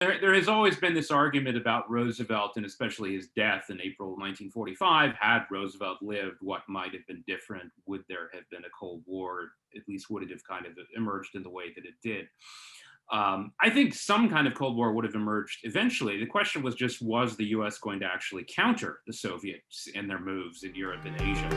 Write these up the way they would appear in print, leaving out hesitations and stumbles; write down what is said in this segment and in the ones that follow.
There has always been this argument about Roosevelt and especially his death in April 1945. Had Roosevelt lived, what might have been different? Would there have been a Cold War? At least would it have kind of emerged in the way that it did? I think some kind of Cold War would have emerged eventually. The question was just, was the US going to actually counter the Soviets in their moves in Europe and Asia?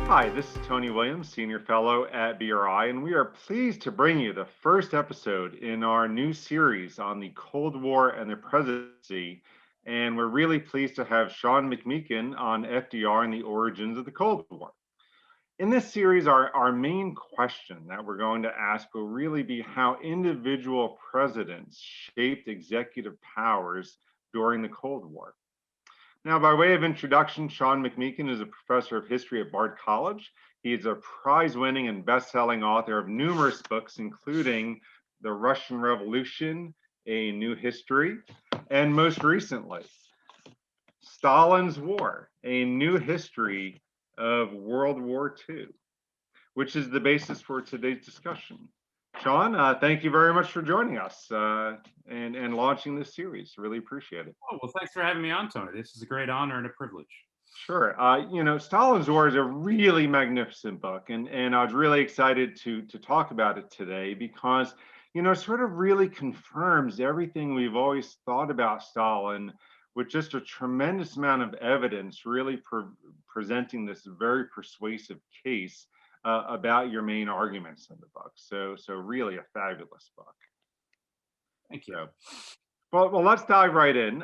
Hi, this is Tony Williams, Senior Fellow at BRI, and we are pleased to bring you the first episode in our new series on the Cold War and the presidency. And we're really pleased to have Sean McMeekin on FDR and the origins of the Cold War. In this series, our main question that we're going to ask will really be how individual presidents shaped executive powers during the Cold War. Now, by way of introduction, Sean McMeekin is a professor of history at Bard College. He is a prize-winning and best-selling author of numerous books, including The Russian Revolution, A New History, and most recently, Stalin's War, A New History of World War II, which is the basis for today's discussion. Sean, thank you very much for joining us and launching this series. Really appreciate it. Oh, well, thanks for having me on, Tony. This is a great honor and a privilege. Sure. Stalin's War is a really magnificent book, and I was really excited to talk about it today because, sort of really confirms everything we've always thought about Stalin, with just a tremendous amount of evidence, really presenting this very persuasive case about your main arguments in the book. So really a fabulous book. Thank you. So, well, let's dive right in.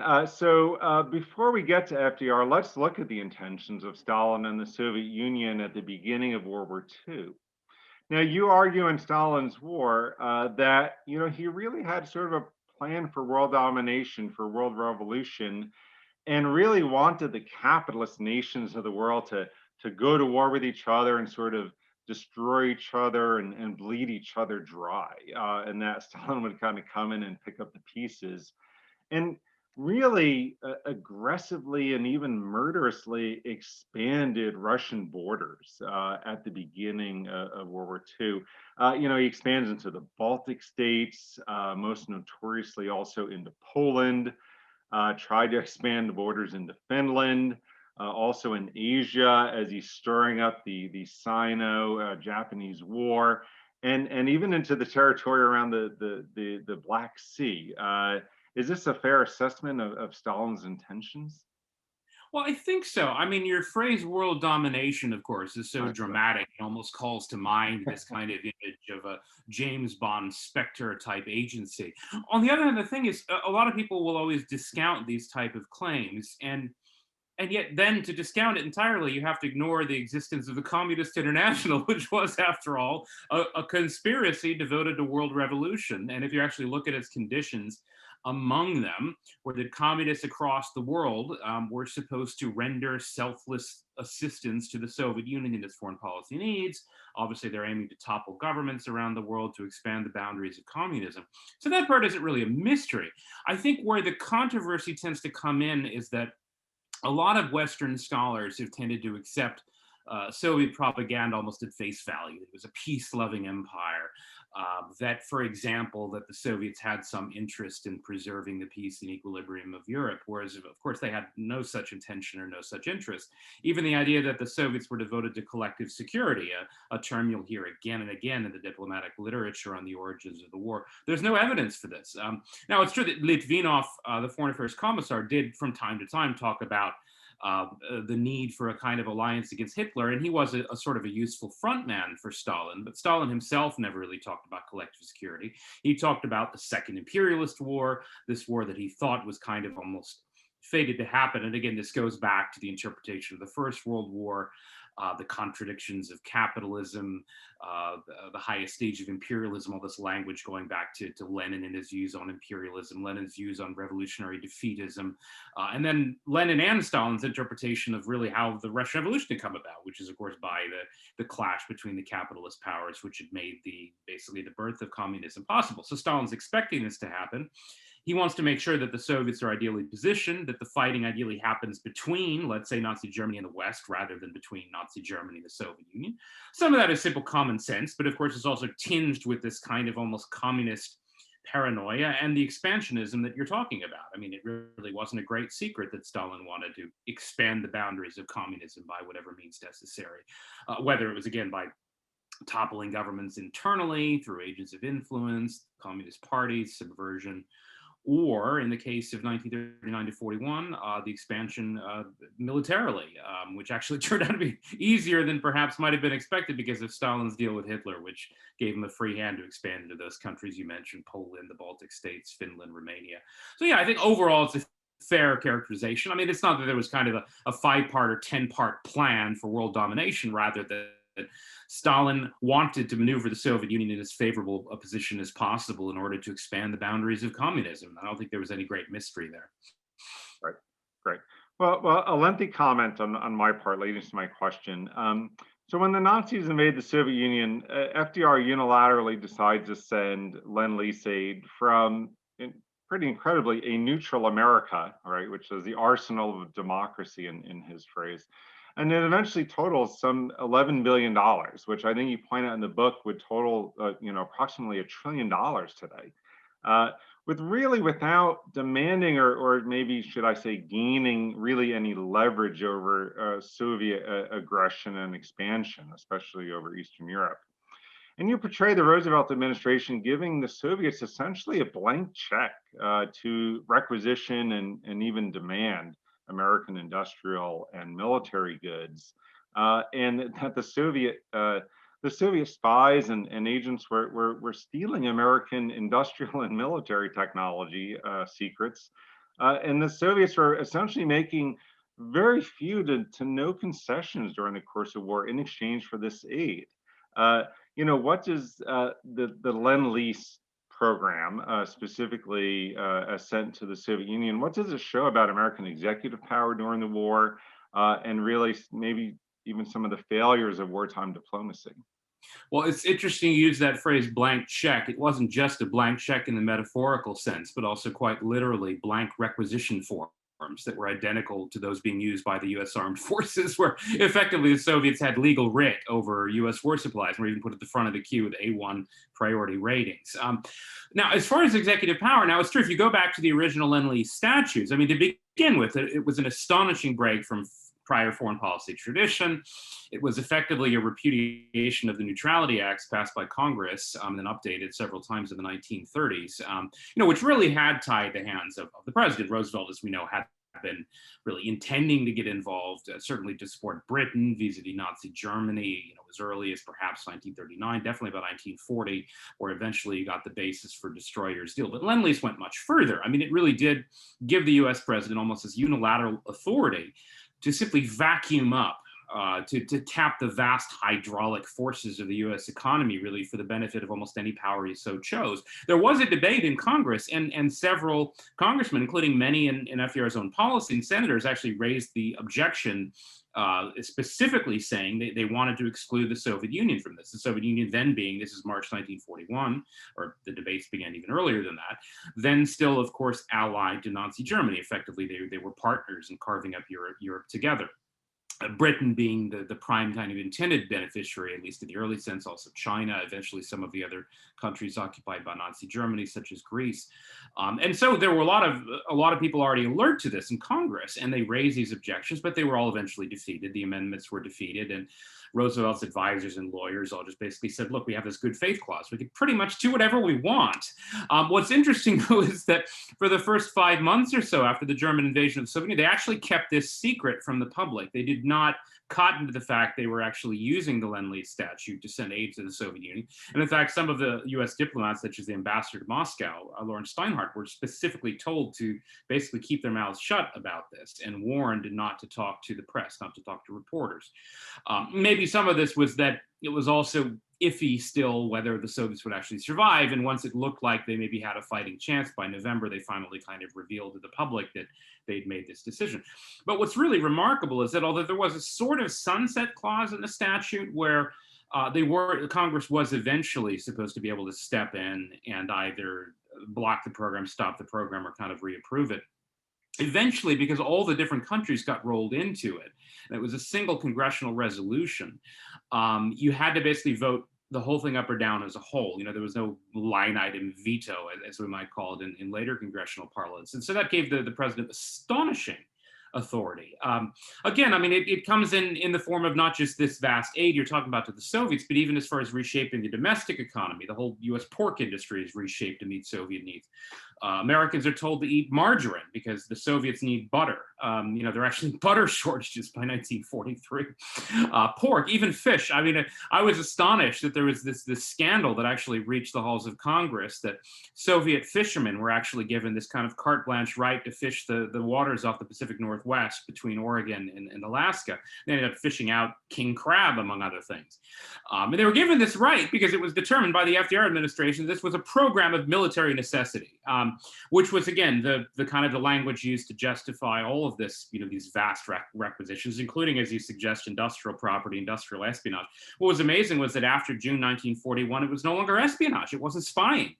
Before we get to FDR, let's look at the intentions of Stalin and the Soviet Union at the beginning of World War II. Now, you argue in Stalin's War that he really had sort of a plan for world domination, for world revolution, and really wanted the capitalist nations of the world to go to war with each other and sort of destroy each other and bleed each other dry, and that Stalin would kind of come in and pick up the pieces and really aggressively and even murderously expanded Russian borders at the beginning of World War II. He expands into the Baltic states, most notoriously also into Poland, tried to expand the borders into Finland, also in Asia as he's stirring up the Sino-Japanese War, and even into the territory around the Black Sea. Is this a fair assessment of Stalin's intentions? Well, I think so. I mean, your phrase world domination, of course, is so That's right. dramatic. It almost calls to mind this kind of image of a James Bond Spectre type agency. On the other hand, the thing is, a lot of people will always discount these type of claims. And yet then to discount it entirely, you have to ignore the existence of the Communist International, which was, after all, a conspiracy devoted to world revolution. And if you actually look at its conditions, among them were that communists across the world were supposed to render selfless assistance to the Soviet Union in its foreign policy needs. Obviously, they're aiming to topple governments around the world to expand the boundaries of communism. So that part isn't really a mystery. I think where the controversy tends to come in is that a lot of Western scholars have tended to accept Soviet propaganda almost at face value. It was a peace-loving empire. That, for example, that the Soviets had some interest in preserving the peace and equilibrium of Europe, whereas, of course, they had no such intention or no such interest. Even the idea that the Soviets were devoted to collective security, a term you'll hear again and again in the diplomatic literature on the origins of the war. There's no evidence for this. Now, it's true that Litvinov, the foreign affairs commissar, did from time to time talk about the need for a kind of alliance against Hitler, and he was a sort of a useful frontman for Stalin. But Stalin himself never really talked about collective security. He talked about the Second Imperialist War, this war that he thought was kind of almost fated to happen. And again, this goes back to the interpretation of the First World War, the contradictions of capitalism, the highest stage of imperialism, all this language going back to Lenin and his views on imperialism, Lenin's views on revolutionary defeatism, and then Lenin and Stalin's interpretation of really how the Russian Revolution had come about, which is, of course, by the clash between the capitalist powers, which had made basically the birth of communism possible. So Stalin's expecting this to happen. He wants to make sure that the Soviets are ideally positioned, that the fighting ideally happens between, let's say, Nazi Germany and the West, rather than between Nazi Germany and the Soviet Union. Some of that is simple common sense, but of course it's also tinged with this kind of almost communist paranoia and the expansionism that you're talking about. I mean, it really wasn't a great secret that Stalin wanted to expand the boundaries of communism by whatever means necessary, whether it was, again, by toppling governments internally through agents of influence, communist parties, subversion, or in the case of 1939 to 41, the expansion militarily, which actually turned out to be easier than perhaps might have been expected because of Stalin's deal with Hitler, which gave him a free hand to expand into those countries you mentioned: Poland, the Baltic states, Finland, Romania. So yeah, I think overall it's a fair characterization. I mean, it's not that there was kind of a 5-part or 10-part plan for world domination, rather that Stalin wanted to maneuver the Soviet Union in as favorable a position as possible in order to expand the boundaries of communism. I don't think there was any great mystery there. Right, great. Well, a lengthy comment on my part leading to my question. So when the Nazis invade the Soviet Union, FDR unilaterally decides to send Lend-Lease aid from, pretty incredibly, a neutral America, right, which is the arsenal of democracy in his phrase. And it eventually totals some $11 billion, which I think you point out in the book would total, approximately $1 trillion today. Without demanding or maybe should I say gaining really any leverage over Soviet aggression and expansion, especially over Eastern Europe. And you portray the Roosevelt administration giving the Soviets essentially a blank check to requisition and even demand American industrial and military goods, and that the Soviet spies and agents were stealing American industrial and military technology secrets, and the Soviets were essentially making very few to no concessions during the course of war in exchange for this aid. What does the Lend-Lease program, specifically sent to the Soviet Union, what does it show about American executive power during the war, and really maybe even some of the failures of wartime diplomacy? Well, it's interesting you use that phrase blank check. It wasn't just a blank check in the metaphorical sense, but also quite literally blank requisition forms that were identical to those being used by the US Armed Forces, where effectively the Soviets had legal writ over US war supplies and were even put at the front of the queue with A1 priority ratings. Now, as far as executive power, now it's true, if you go back to the original Lend-Lease statutes, I mean, to begin with, it was an astonishing break from prior foreign policy tradition. It was effectively a repudiation of the Neutrality Acts passed by Congress, and then updated several times in the 1930s, which really had tied the hands of the president. Roosevelt, as we know, had been really intending to get involved, certainly to support Britain vis-a-vis Nazi Germany, as early as perhaps 1939, definitely about 1940, where eventually you got the basis for Destroyers deal. But Lend-Lease went much further. I mean, it really did give the US president almost this unilateral authority to simply vacuum up, to tap the vast hydraulic forces of the US economy, really, for the benefit of almost any power he so chose. There was a debate in Congress, and several congressmen, including many in FDR's own policy, and senators actually raised the objection, specifically saying they wanted to exclude the Soviet Union from this. The Soviet Union then being, this is March 1941, or the debates began even earlier than that, then still, of course, allied to Nazi Germany. Effectively, they were partners in carving up Europe together. Britain being the prime kind of intended beneficiary, at least in the early sense, also China, eventually some of the other countries occupied by Nazi Germany, such as Greece. And so there were a lot of people already alert to this in Congress, and they raised these objections, but they were all eventually defeated. The amendments were defeated, and Roosevelt's advisors and lawyers all just basically said, look, we have this good faith clause. We can pretty much do whatever we want. What's interesting, though, is that for the first 5 months or so after the German invasion of the Soviet Union, they actually kept this secret from the public. They did not cotton to the fact they were actually using the Lend-Lease statute to send aid to the Soviet Union. And in fact, some of the US diplomats, such as the ambassador to Moscow, Lawrence Steinhardt, were specifically told to basically keep their mouths shut about this and warned not to talk to the press, not to talk to reporters. Maybe some of this was that it was also iffy still whether the Soviets would actually survive. And once it looked like they maybe had a fighting chance, by November, they finally kind of revealed to the public that they'd made this decision. But what's really remarkable is that although there was a sort of sunset clause in the statute where Congress was eventually supposed to be able to step in and either block the program, stop the program, or kind of reapprove it. Eventually, because all the different countries got rolled into it, and it was a single congressional resolution, you had to basically vote the whole thing up or down as a whole. There was no line item veto, as we might call it in later congressional parlance. And so that gave the president astonishing authority. Again, I mean, it comes in the form of not just this vast aid you're talking about to the Soviets, but even as far as reshaping the domestic economy. The whole US pork industry is reshaped to meet Soviet needs. Americans are told to eat margarine because the Soviets need butter. There are actually butter shortages by 1943. Pork, even fish. I mean, I was astonished that there was this scandal that actually reached the halls of Congress, that Soviet fishermen were actually given this kind of carte blanche right to fish the waters off the Pacific Northwest between Oregon and Alaska. They ended up fishing out king crab, among other things. And they were given this right because it was determined by the FDR administration this was a program of military necessity. Which was, again, the kind of the language used to justify all of this, these vast requisitions, including, as you suggest, industrial property, industrial espionage. What was amazing was that after June 1941, it was no longer espionage. It wasn't spying.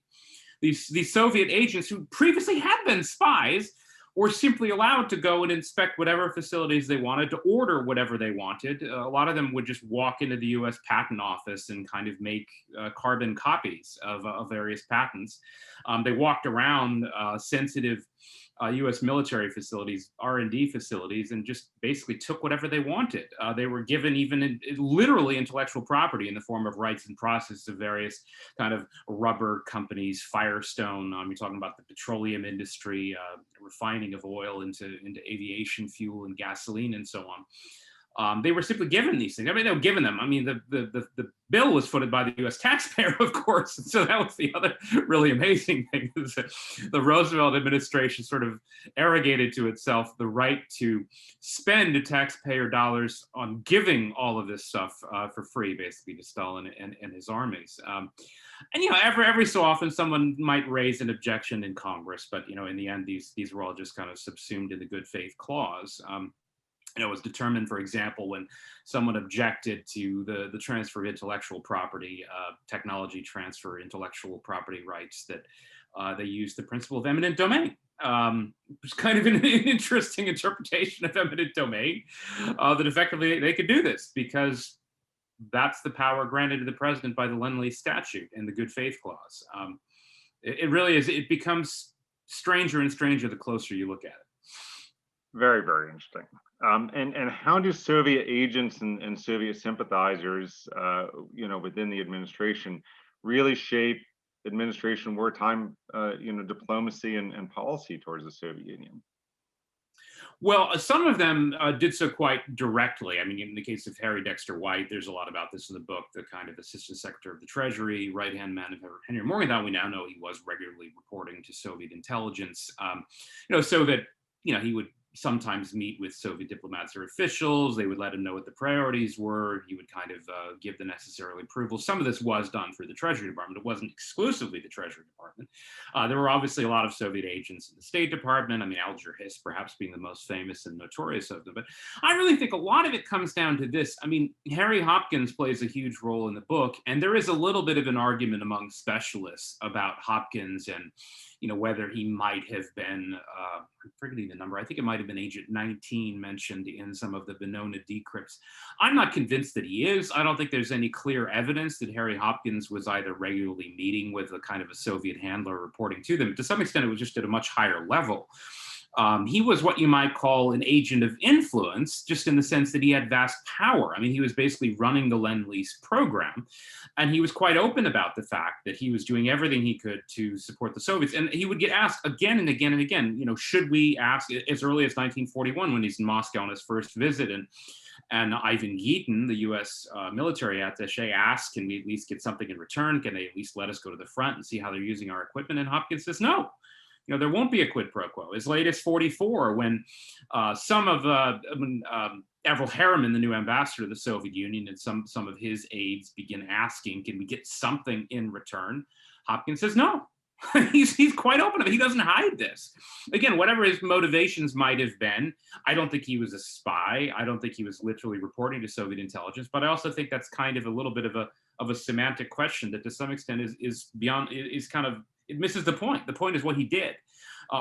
These Soviet agents who previously had been spies were simply allowed to go and inspect whatever facilities they wanted, to order whatever they wanted. A lot of them would just walk into the US Patent Office and kind of make carbon copies of various patents. They walked around sensitive US military facilities, R&D facilities, and just basically took whatever they wanted. They were given even literally intellectual property in the form of rights and processes of various kind of rubber companies, Firestone. You're talking about the petroleum industry, refining of oil into aviation fuel and gasoline and so on. They were simply given these things. I mean, they were given them. I mean, the bill was footed by the U.S. taxpayer, of course. And so that was the other really amazing thing, is that the Roosevelt administration sort of arrogated to itself the right to spend taxpayer dollars on giving all of this stuff for free, basically, to Stalin and his armies. And every so often someone might raise an objection in Congress, but in the end, these were all just kind of subsumed in the good faith clause. It was determined, for example, when someone objected to the transfer of intellectual property, technology transfer, intellectual property rights, that they used the principle of eminent domain. It's kind of an interesting interpretation of eminent domain, that effectively they could do this because that's the power granted to the president by the Lend-Lease statute and the good faith clause. It really is. It becomes stranger and stranger the closer you look at it. Very, very interesting. And how do Soviet agents and Soviet sympathizers, within the administration, really shape administration wartime, diplomacy and policy towards the Soviet Union? Well, some of them did so quite directly. I mean, in the case of Harry Dexter White, there's a lot about this in the book. The kind of Assistant Secretary of the Treasury, right-hand man of Henry Morgenthau, we now know he was regularly reporting to Soviet intelligence, so that he would sometimes meet with Soviet diplomats or officials. They would let him know what the priorities were. He would kind of give the necessary approval. Some of this was done through the Treasury Department. It wasn't exclusively the Treasury Department. There were obviously a lot of Soviet agents in the State Department. I mean, Alger Hiss perhaps being the most famous and notorious of them. But I really think a lot of it comes down to this. I mean, Harry Hopkins plays a huge role in the book, and there is a little bit of an argument among specialists about Hopkins and whether he might have been, I'm forgetting the number, I think it might have been Agent 19 mentioned in some of the Venona decrypts. I'm not convinced that he is. I don't think there's any clear evidence that Harry Hopkins was either regularly meeting with a kind of a Soviet handler reporting to them. To some extent, it was just at a much higher level. He was what you might call an agent of influence, just in the sense that he had vast power. I mean, he was basically running the Lend-Lease program, and he was quite open about the fact that he was doing everything he could to support the Soviets. And he would get asked again and again and again, should we ask, as early as 1941, when he's in Moscow on his first visit, and Ivan Geaton, the U.S. Military attaché, asked, can we at least get something in return? Can they at least let us go to the front and see how they're using our equipment? And Hopkins says, no. There won't be a quid pro quo. As late as 44, when some of Avril Harriman, the new ambassador to the Soviet Union, and some of his aides begin asking, can we get something in return? Hopkins says no. He's quite open about it. He doesn't hide this. Again, whatever his motivations might have been, I don't think he was a spy. I don't think he was literally reporting to Soviet intelligence. But I also think that's kind of a little bit of a semantic question that, to some extent, is beyond, is kind of it misses the point. The point is what he did.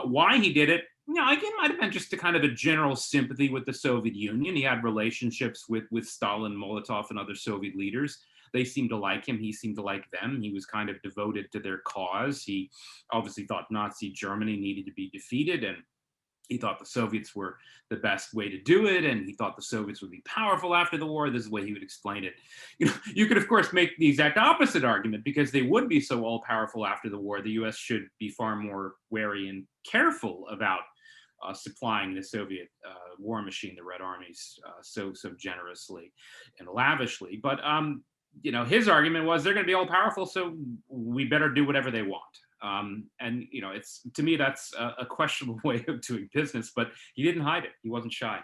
Why he did it, again, might have been just a kind of a general sympathy with the Soviet Union. He had relationships with Stalin, Molotov, and other Soviet leaders. They seemed to like him. He seemed to like them. He was kind of devoted to their cause. He obviously thought Nazi Germany needed to be defeated, and he thought the Soviets were the best way to do it, and he thought the Soviets would be powerful after the war. This is the way he would explain it. You could, of course, make the exact opposite argument. Because they would be so all-powerful after the war, the U.S. should be far more wary and careful about supplying the Soviet war machine, the Red Armies, so generously and lavishly. But his argument was they're going to be all-powerful, so we better do whatever they want. And it's, to me, that's a questionable way of doing business, but he didn't hide it. He wasn't shy.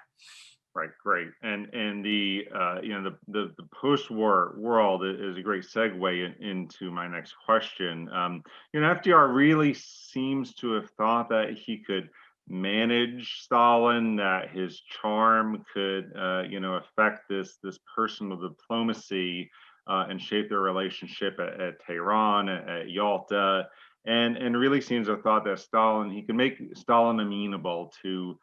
Right, great. And the the post-war world is a great segue into my next question. FDR really seems to have thought that he could manage Stalin, that his charm could affect this personal diplomacy and shape their relationship at Tehran, at Yalta, and really seems to have thought that he could make Stalin amenable to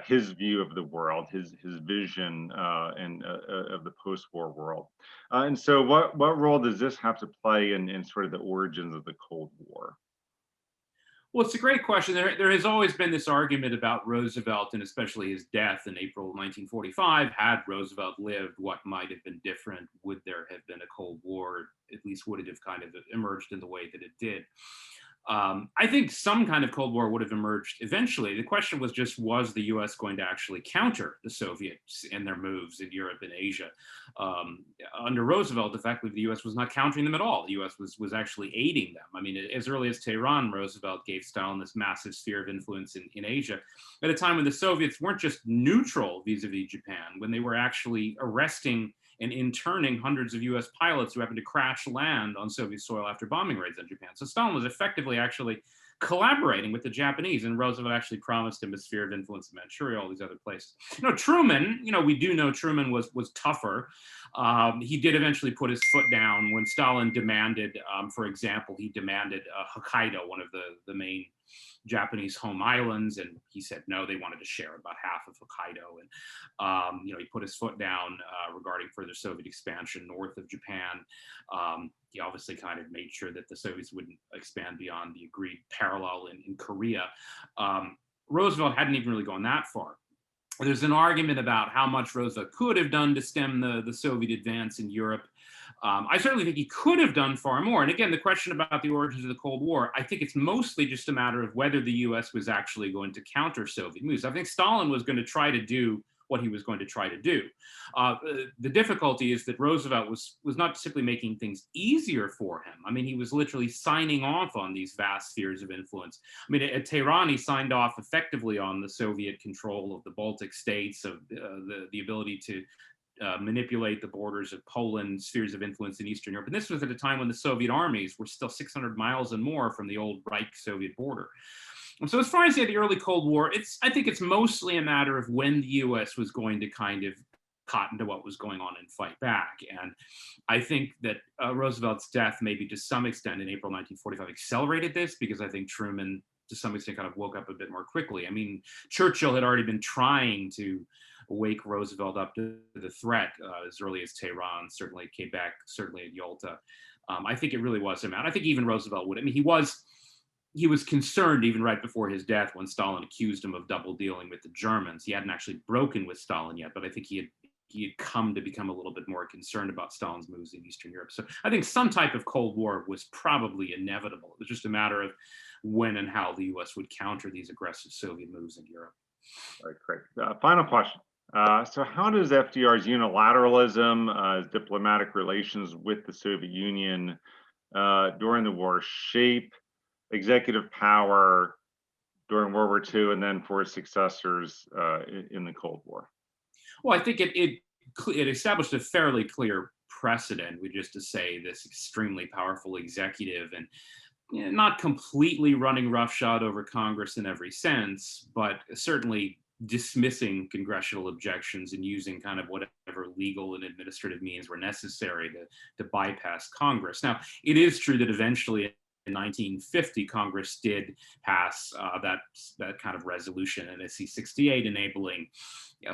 his view of the world, his vision and of the post-war world. And so, what role does this have to play in sort of the origins of the Cold War? Well, it's a great question. There has always been this argument about Roosevelt, and especially his death in April 1945. Had Roosevelt lived, what might have been different? Would there have been a Cold War? At least would it have kind of emerged in the way that it did? I think some kind of Cold War would have emerged eventually. The question was just, was the US going to actually counter the Soviets in their moves in Europe and Asia? Under Roosevelt, effectively, the US was not countering them at all. The US was actually aiding them. I mean, as early as Tehran, Roosevelt gave Stalin this massive sphere of influence in Asia at a time when the Soviets weren't just neutral vis-a-vis Japan, when they were actually arresting and interning hundreds of US pilots who happened to crash land on Soviet soil after bombing raids on Japan. So Stalin was effectively actually collaborating with the Japanese, and Roosevelt actually promised him a sphere of influence in Manchuria, all these other places. Truman, we do know Truman was tougher. He did eventually put his foot down when Stalin demanded, for example, he demanded Hokkaido, one of the main Japanese home islands, and he said no. They wanted to share about half of Hokkaido, and he put his foot down regarding further Soviet expansion north of Japan. He obviously kind of made sure that the Soviets wouldn't expand beyond the agreed parallel in Korea. Roosevelt hadn't even really gone that far. There's an argument about how much Roosevelt could have done to stem the Soviet advance in Europe. I certainly think he could have done far more. And again, the question about the origins of the Cold War, I think it's mostly just a matter of whether the US was actually going to counter Soviet moves. I think Stalin was going to try to do what he was going to try to do. The difficulty is that Roosevelt was not simply making things easier for him. I mean, he was literally signing off on these vast spheres of influence. I mean, at Tehran, he signed off effectively on the Soviet control of the Baltic states, of the ability to manipulate the borders of Poland, spheres of influence in Eastern Europe. And this was at a time when the Soviet armies were still 600 miles and more from the old Reich Soviet border. And so as far as the early Cold War, I think it's mostly a matter of when the US was going to kind of cotton to what was going on and fight back. And I think that Roosevelt's death, maybe to some extent in April 1945, accelerated this, because I think Truman, to some extent, kind of woke up a bit more quickly. I mean, Churchill had already been trying to wake Roosevelt up to the threat as early as Tehran, certainly at Quebec, certainly at Yalta. I think it really was him. And I think even Roosevelt would. I mean, he was concerned even right before his death when Stalin accused him of double dealing with the Germans. He hadn't actually broken with Stalin yet, but I think he had come to become a little bit more concerned about Stalin's moves in Eastern Europe. So I think some type of Cold War was probably inevitable. It was just a matter of when and how the US would counter these aggressive Soviet moves in Europe. All right, great. Final question. So how does FDR's unilateralism, diplomatic relations with the Soviet Union during the war shape executive power during World War II and then for his successors in the Cold War? Well, I think it established a fairly clear precedent, which is to say this extremely powerful executive, and not completely running roughshod over Congress in every sense, but certainly dismissing congressional objections and using kind of whatever legal and administrative means were necessary to bypass Congress. Now, it is true that eventually in 1950, Congress did pass that kind of resolution, NSC 68, enabling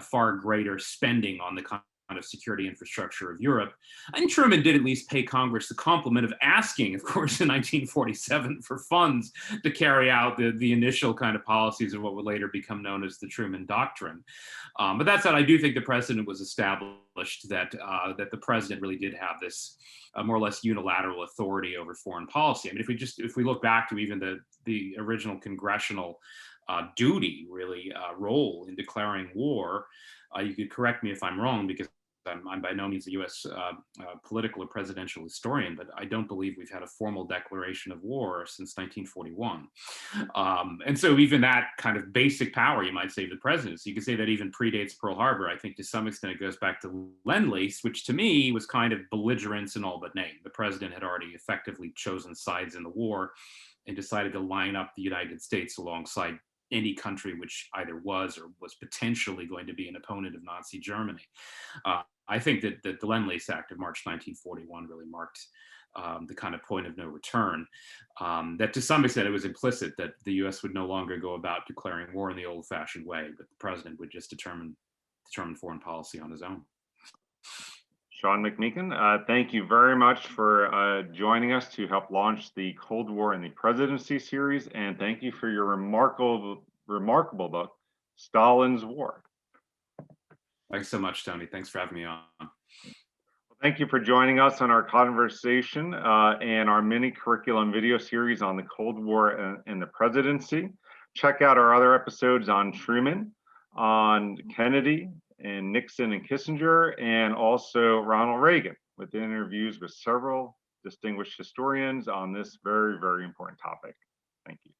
far greater spending on the kind of security infrastructure of Europe. And Truman did at least pay Congress the compliment of asking, of course, in 1947 for funds to carry out the initial kind of policies of what would later become known as the Truman Doctrine. But that said, I do think the precedent was established that the president really did have this more or less unilateral authority over foreign policy. I mean, if we look back to even the original congressional duty, really, role in declaring war, you could correct me if I'm wrong, because I'm by no means a U.S. Political or presidential historian, but I don't believe we've had a formal declaration of war since 1941. And so even that kind of basic power, you might say, of the presidency, you could say that even predates Pearl Harbor. I think to some extent it goes back to Lend-Lease, which to me was kind of belligerence in all but name. The president had already effectively chosen sides in the war and decided to line up the United States alongside any country which either was or was potentially going to be an opponent of Nazi Germany. I think that the Lend-Lease Act of March 1941 really marked the kind of point of no return. That to some extent it was implicit that the U.S. would no longer go about declaring war in the old-fashioned way, but the president would just determine foreign policy on his own. Sean McMeekin, thank you very much for joining us to help launch the Cold War and the Presidency series, and thank you for your remarkable book, Stalin's War. Thanks so much, Tony. Thanks for having me on. Thank you for joining us on our conversation and our mini curriculum video series on the Cold War and the Presidency. Check out our other episodes on Truman, on Kennedy, and Nixon and Kissinger, and also Ronald Reagan, with interviews with several distinguished historians on this very, very important topic. Thank you.